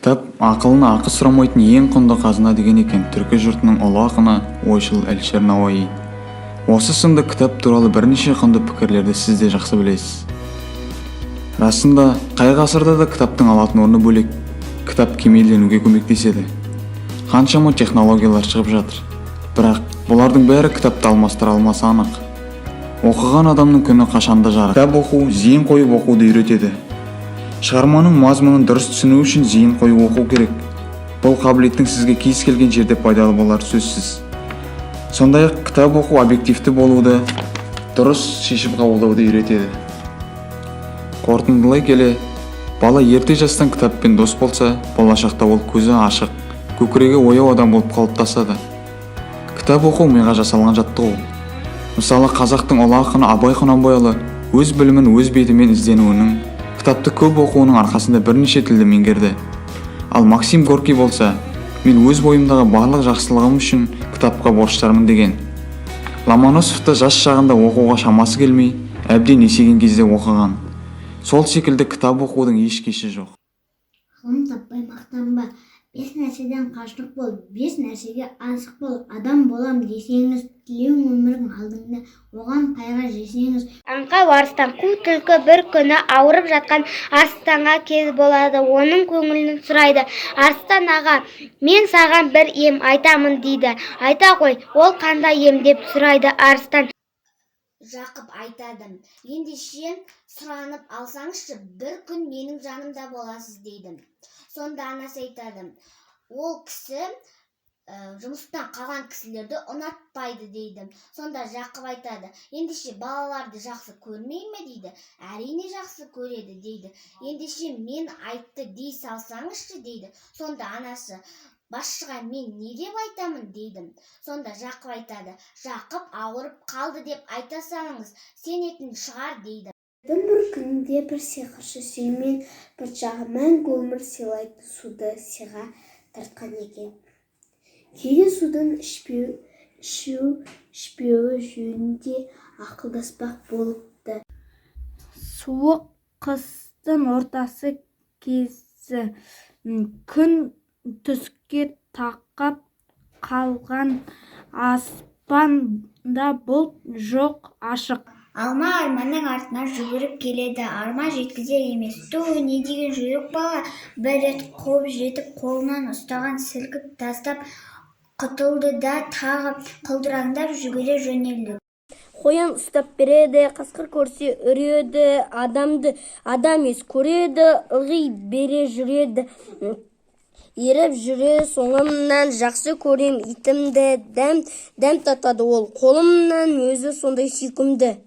Кітап ақылына ақы сұрамайтын ең құнды қазына деген екен түркі жұртының ұлы ақыны ойшыл Әлішер Науаи. Осы сынды кітап туралы бірнеше құнды пікірлерді сіз де жақсы білесіз. Расында, қай ғасырда да кітаптың алатын орны бөлек. Кітап кемелденуге көмектеседі. Қаншама технологиялар шығып жатыр. Бірақ бұлардың бәрі кітапты алмастыра алмасы анық. Оқыған адамның күні қашанда жарық. Кітап оқу зейін қойып оқуды үйретеді. Шығарманың мазмұнын дұрыс түсіну үшін зейін қойып оқу керек. Бұл қабілеттің сізге кез келген жерде пайдалы болары сөзсіз. Сондай-ақ кітап оқу объективті болуды, дұрыс шешім қабылдауды үйретеді. Қорытындылай келе, бала ерте жастан кітаппен дос болса, болашақта ол көзі ашық, көкірегі ояу адам болып қалыптасады. Кітап оқу миға жасалған жаттығу. Мысалы, қазақтың ұлы ақыны Абай Құнанбайұлы өз білімін өз бетімен ізденуінің, кітапты көп оқуының арқасында бірнеше тілді меңгерді. Ал Максим Горький болса, мен өз бойымдағы барлық жақсылығым үшін кітапқа борыштармын деген. Ломоносовты жас шағында оқуға шамасы келмей, әбден есейген кезде оқыған. Сол секілді кітап оқудың еш кеші жоқ. Ғылым таппай мақтанба, 5 нәрседен қашық бол, 5 нәрсеге асық бол. Адам болам десеңіз, тілеуің өмірің алдыңда, оған қайға жесеңіз. Аңқа арыстан, қу түлкі бір күні ауырып жатқан арыстанға кез болады, оның көңілін сұрайды. Арыстан аға, мен саған бір ем айтамын дейді. Айта қой, ол қандай ем деп сұрайды арыстан. Жақып айтады, ендеше сұранып алсаңызшы, бір күн менің жанымда боласыз дейді. Сонда анасы айтады, ол кісі жұмыстан қалған кісілерді ұнатпайды дейді. Сонда Жақып айтады, ендеше балаларды жақсы көрмей ме дейді. Әрине жақсы көреді дейді. Ендеше мен айтты дей салсаңызшы дейді. Сонда анасы, басшыға мен не деп айтамын дейді. Сонда Жақып айтады, Жақып ауырып қалды деп айта салыңыз, сенетін шығар дейді. Бір күнде бір сиқыршы сүймен патшаға мәңгі өмір сыйлайтын суды сыйға тартқан екен. Кейде судың ішпеуі жөнінде ақылдаспақ болыпты. Суық қыстың ортасы кезі, күн түске тақап қалған, аспанда бұлт жоқ ашық. Алма арманның артына жүгіріп келеді, арма жеткізер емес. Не деген жүйрік бала, бір рет қуып жетіп қолынан ұстаған сілкіп тастап құтылды да тағы құлдыраңдап жүгіре жөнелді. Қоян ұстап береді, қасқыр көрсе үреді, адамды адам ес көреді, ылғи бере жүреді. Еріп жүре соңымнан, жақсы көрем итімді, дәм татады ол қолымнан, өзі сондай сүйкімді.